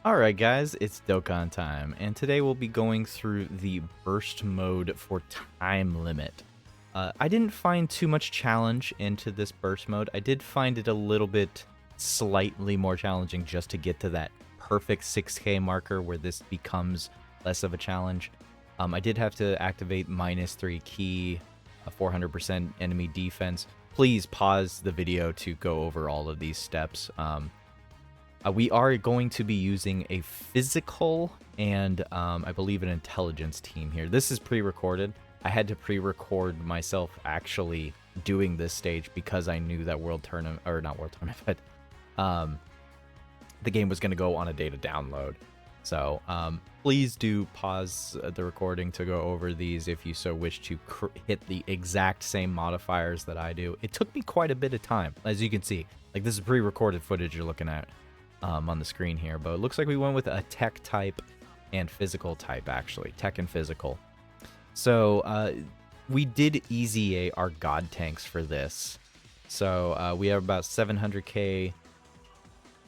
Alright guys, it's Dokkan time, and today we'll be going through the burst mode for time limit. I didn't find too much challenge into this burst mode. I did find it a little bit slightly more challenging just to get to that perfect 6k marker where this becomes less of a challenge. I did have to activate -3 key, a 400% enemy defense. Please pause the video to go over all of these steps. We are going to be using a physical and I believe an intelligence team here. This is pre-recorded. I had to pre-record myself actually doing this stage because I knew that World Tournament, or not World Tournament, but the game was going to go on a data download. So please do pause the recording to go over these if you so wish to hit the exact same modifiers that I do. It took me quite a bit of time, as you can see. Like, this is pre-recorded footage you're looking at on the screen here, but it looks like we went with a tech type and physical type, actually. Tech and physical. So we did easy our god tanks for this. So we have about 700k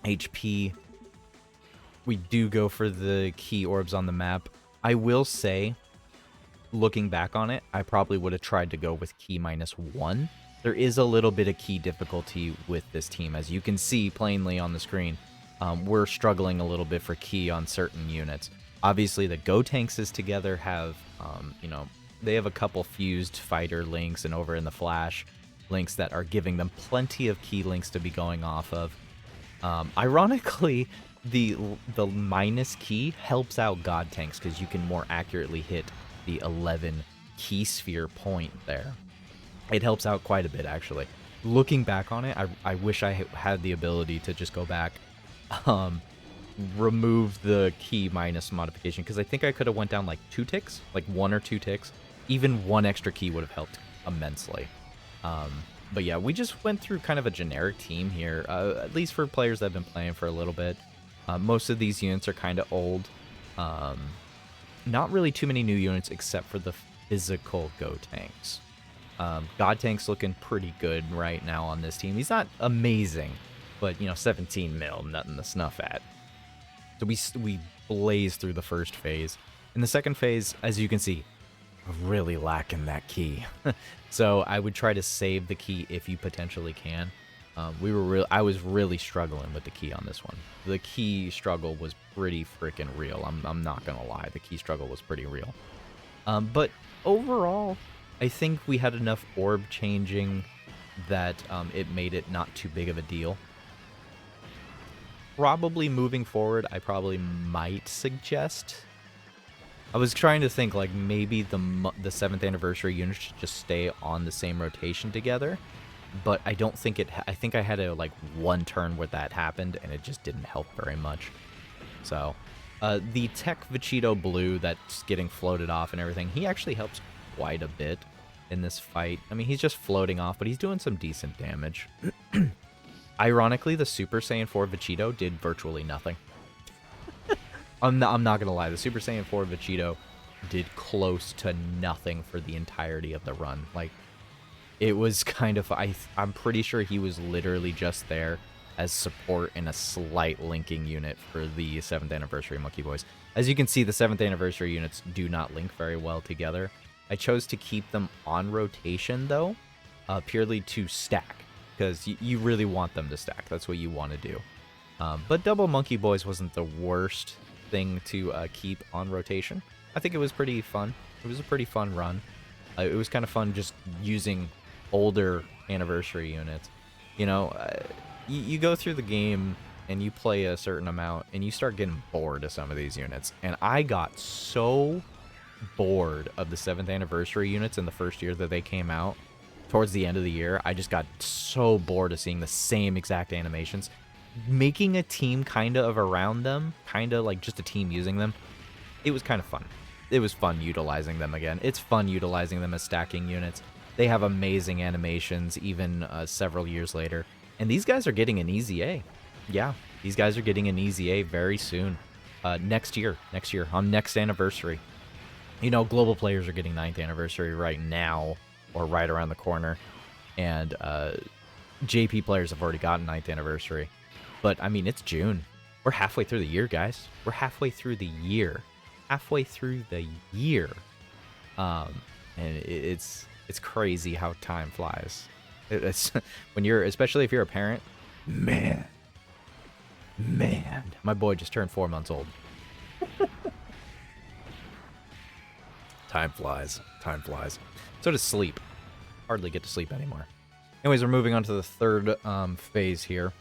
HP. We do go for the key orbs on the map. I will say, looking back on it, I probably would have tried to go with key -1. There is a little bit of key difficulty with this team, as you can see plainly on the screen. We're struggling a little bit for key on certain units. Obviously, the Go Tankses together have, you know, they have a couple fused fighter links and over in the Flash links that are giving them plenty of key links to be going off of. Ironically, the minus key helps out God Tanks because you can more accurately hit the 11 key sphere point there. It helps out quite a bit, actually. Looking back on it, I wish I had the ability to just go back, remove the key minus modification, because I think I could have went down like 2 ticks, like 1 or 2 ticks. Even 1 extra key would have helped immensely. But yeah, we just went through kind of a generic team here, at least for players that have been playing for a little bit. Most of these units are kind of old. Not really too many new units except for the physical Go Tanks. God Tank's looking pretty good right now on this team. He's not amazing, but, you know, 17 mil, nothing to snuff at. So we blaze through the first phase. In the second phase, as you can see, we're really lacking that key. So I would try to save the key if you potentially can. I was really struggling with the key on this one. The key struggle was pretty freaking real. I'm not gonna lie, the key struggle was pretty real. But overall, I think we had enough orb changing that it made it not too big of a deal. Probably moving forward, I probably might suggest. I was trying to think, like, maybe the 7th anniversary units should just stay on the same rotation together, but I don't think it. I think I had a like 1 turn where that happened, and it just didn't help very much. So, the Tech Vegito Blue that's getting floated off and everything, he actually helps quite a bit in this fight. I mean, he's just floating off, but he's doing some decent damage. Ironically, the Super Saiyan 4 Vegito did virtually nothing. I'm not gonna lie, the Super Saiyan 4 Vegito did close to nothing for the entirety of the run. Like, it was kind of, I'm pretty sure he was literally just there as support in a slight linking unit for the 7th anniversary Monkey Boys. As you can see, the 7th anniversary units do not link very well together. I chose to keep them on rotation, though, purely to stack, because you really want them to stack. That's what you want to do. But double Monkey Boys wasn't the worst thing to keep on rotation. I think it was pretty fun. It was a pretty fun run. It was kind of fun just using older anniversary units. You know, you go through the game and you play a certain amount and you start getting bored of some of these units. And I got so bored of the 7th anniversary units in the first year that they came out. Towards the end of the year, I just got so bored of seeing the same exact animations. Making a team kind of around them, kind of like just a team using them, it was kind of fun. It was fun utilizing them again. It's fun utilizing them as stacking units. They have amazing animations even several years later. And these guys are getting an easy A. Yeah, these guys are getting an easy A very soon. Next year, on next anniversary. You know, global players are getting 9th anniversary right now, or right around the corner. And JP players have already gotten 9th anniversary. But, I mean, it's June. We're halfway through the year, guys. We're halfway through the year. Halfway through the year. And it's crazy how time flies. It's when you're, especially if you're a parent, man, my boy just turned 4 months old. Time flies. Time flies. So does sleep. Hardly get to sleep anymore. Anyways, we're moving on to the third phase here.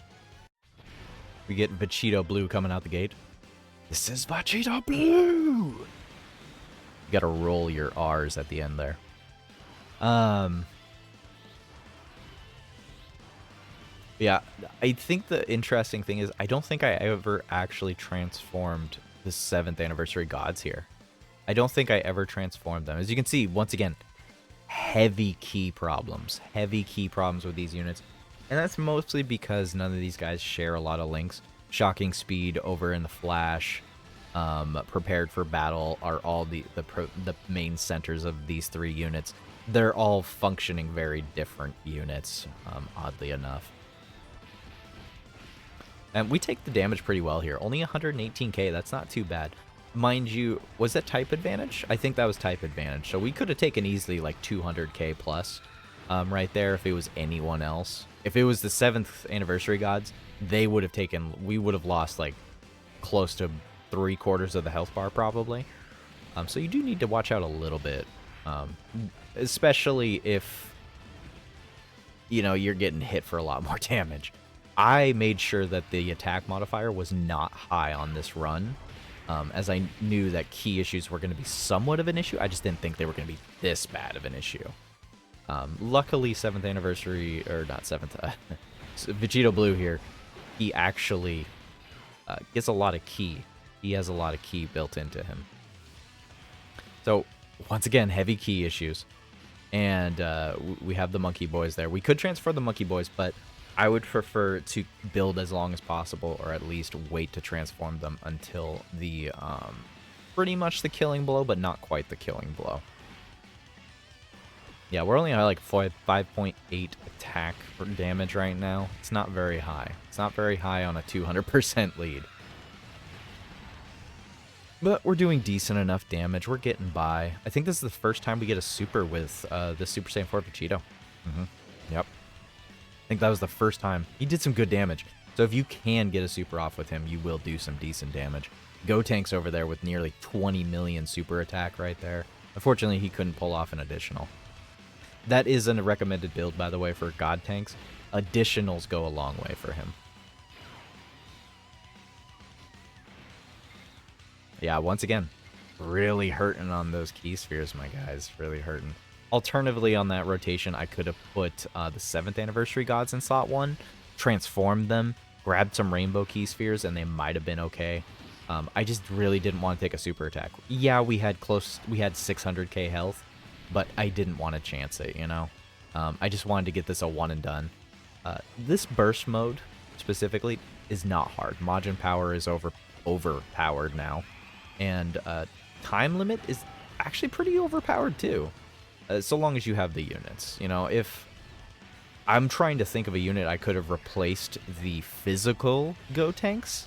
We get Vegito Blue coming out the gate. This is Vegito Blue! You gotta roll your R's at the end there. Yeah, I think the interesting thing is I don't think I ever actually transformed the 7th anniversary gods here. I don't think I ever transformed them. As you can see, once again, heavy key problems. Heavy key problems with these units. And that's mostly because none of these guys share a lot of links. Shocking Speed over in the Flash, Prepared for Battle are all the main centers of these 3 units. They're all functioning very different units, oddly enough. And we take the damage pretty well here. Only 118k, that's not too bad. Mind you, was that type advantage? I think that was type advantage. So we could have taken easily like 200k plus right there if it was anyone else. If it was the 7th anniversary gods, they would have taken, we would have lost like close to 3/4 of the health bar probably. So you do need to watch out a little bit, especially if, you know, you're getting hit for a lot more damage. I made sure that the attack modifier was not high on this run, as I knew that key issues were going to be somewhat of an issue. I just didn't think they were going to be this bad of an issue. Luckily, 7th anniversary, or not 7th, Vegito Blue here, he actually gets a lot of key. He has a lot of key built into him. So, once again, heavy key issues. And we have the Monkey Boys there. We could transfer the Monkey Boys, but I would prefer to build as long as possible, or at least wait to transform them until the, pretty much the killing blow, but not quite the killing blow. Yeah, we're only at like 5.8 attack for damage right now. It's not very high. It's not very high on a 200% lead. But we're doing decent enough damage. We're getting by. I think this is the first time we get a super with the Super Saiyan 4 Vegito. Yep. I think that was the first time. He did some good damage. So if you can get a super off with him, you will do some decent damage. Gotank's over there with nearly 20 million super attack right there. Unfortunately, he couldn't pull off an additional. That isn't a recommended build, by the way, for God Tanks. Additionals go a long way for him. Yeah, once again, really hurting on those key spheres, my guys. Really hurting. Alternatively, on that rotation, I could have put the 7th anniversary gods in slot 1, transformed them, grabbed some rainbow key spheres, and they might have been okay. I just really didn't want to take a super attack. Yeah, we had 600k health, but I didn't want to chance it, you know? I just wanted to get this a one and done. This burst mode, specifically, is not hard. Majin power is overpowered now. And time limit is actually pretty overpowered, too. So long as you have the units. You know, if I'm trying to think of a unit I could have replaced the physical Gotanks,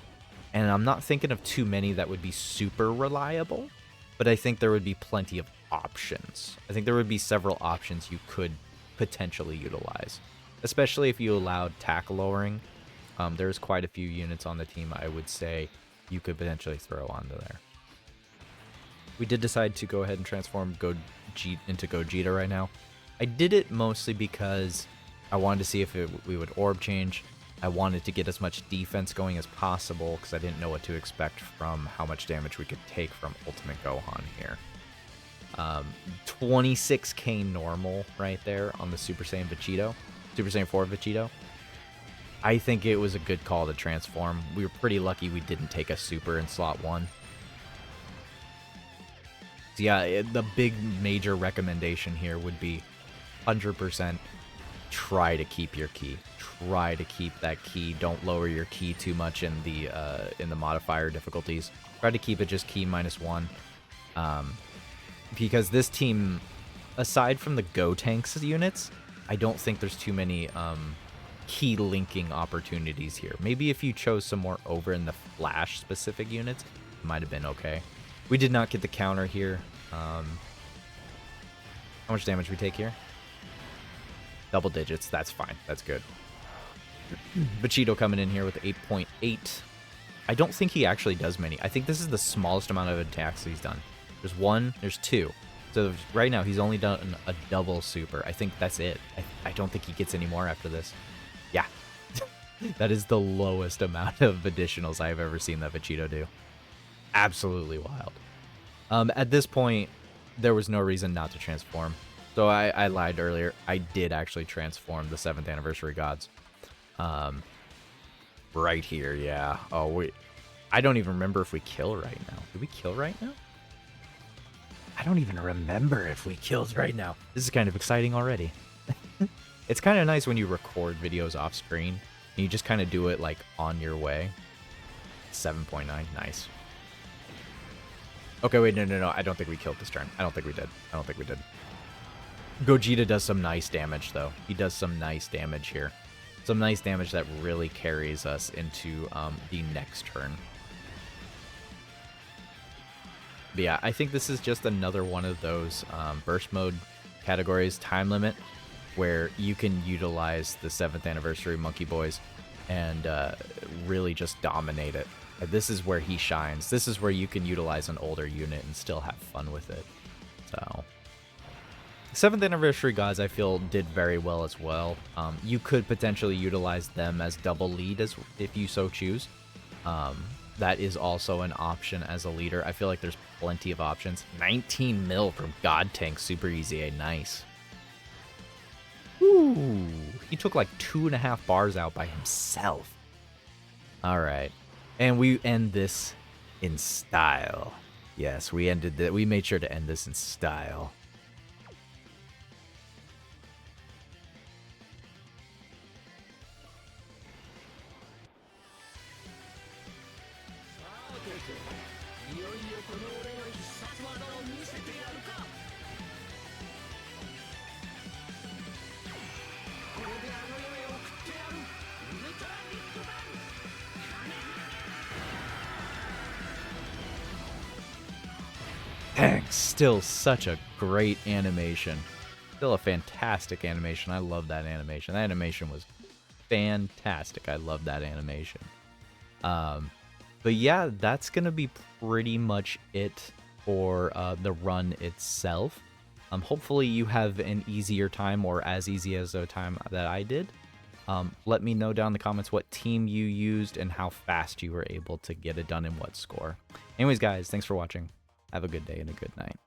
and I'm not thinking of too many that would be super reliable, but I think there would be plenty of options. I think there would be several options you could potentially utilize, especially if you allowed tack lowering. There's quite a few units on the team I would say you could potentially throw onto there. We did decide to go ahead and transform into Gogeta right now. I did it mostly because I wanted to see if we would orb change. I wanted to get as much defense going as possible because I didn't know what to expect from how much damage we could take from Ultimate Gohan here. 26k normal right there on the Super Saiyan Vegito, Super Saiyan 4 Vegito. I think it was a good call to transform. We were pretty lucky we didn't take a super in slot 1. So yeah, the big major recommendation here would be 100% try to keep your key. Try to keep that key. Don't lower your key too much in the modifier difficulties. Try to keep it just key -1. Because this team, aside from the Gotanks units, I don't think there's too many key linking opportunities here. Maybe if you chose some more over in the flash specific units, it might have been okay. We did not get the counter here. How much damage we take here? Double digits. That's fine. That's good. Vegito coming in here with 8.8. I don't think he actually does many. I think this is the smallest amount of attacks he's done. There's one, there's two. So right now he's only done a double super. I think that's it. I don't think he gets any more after this. Yeah. That is the lowest amount of additionals I've ever seen that Vegito do. Absolutely wild. At this point, there was no reason not to transform. So I lied earlier. I did actually transform the 7th anniversary gods. Right here, yeah. Oh, wait. I don't even remember if we kill right now. Did we kill right now? I don't even remember if we killed right now. This is kind of exciting already. It's kind of nice when you record videos off screen and you just kind of do it like on your way. 7.9, nice. Okay, wait, no. I don't think we killed this turn. I don't think we did. Gogeta does some nice damage, though. He does some nice damage here. Some nice damage that really carries us into the next turn. But yeah, I think this is just another one of those burst mode categories, time limit, where you can utilize the 7th anniversary Monkey Boys and really just dominate it. This is where he shines. This is where you can utilize an older unit and still have fun with it. So 7th anniversary gods, I feel, did very well as well. You could potentially utilize them as double lead as if you so choose. That is also an option as a leader. I feel like there's plenty of options. 19 mil from God Tank, super easy, nice. Ooh, he took like 2.5 bars out by himself. All right, and we end this in style. Yes, we ended that. We made sure to end this in style. Dang, still such a great animation. Still a fantastic animation. I love that animation. That animation was fantastic. I love that animation. But yeah, that's going to be pretty much it for the run itself. Hopefully you have an easier time or as easy as the time that I did. Let me know down in the comments what team you used and how fast you were able to get it done and what score. Anyways, guys, thanks for watching. Have a good day and a good night.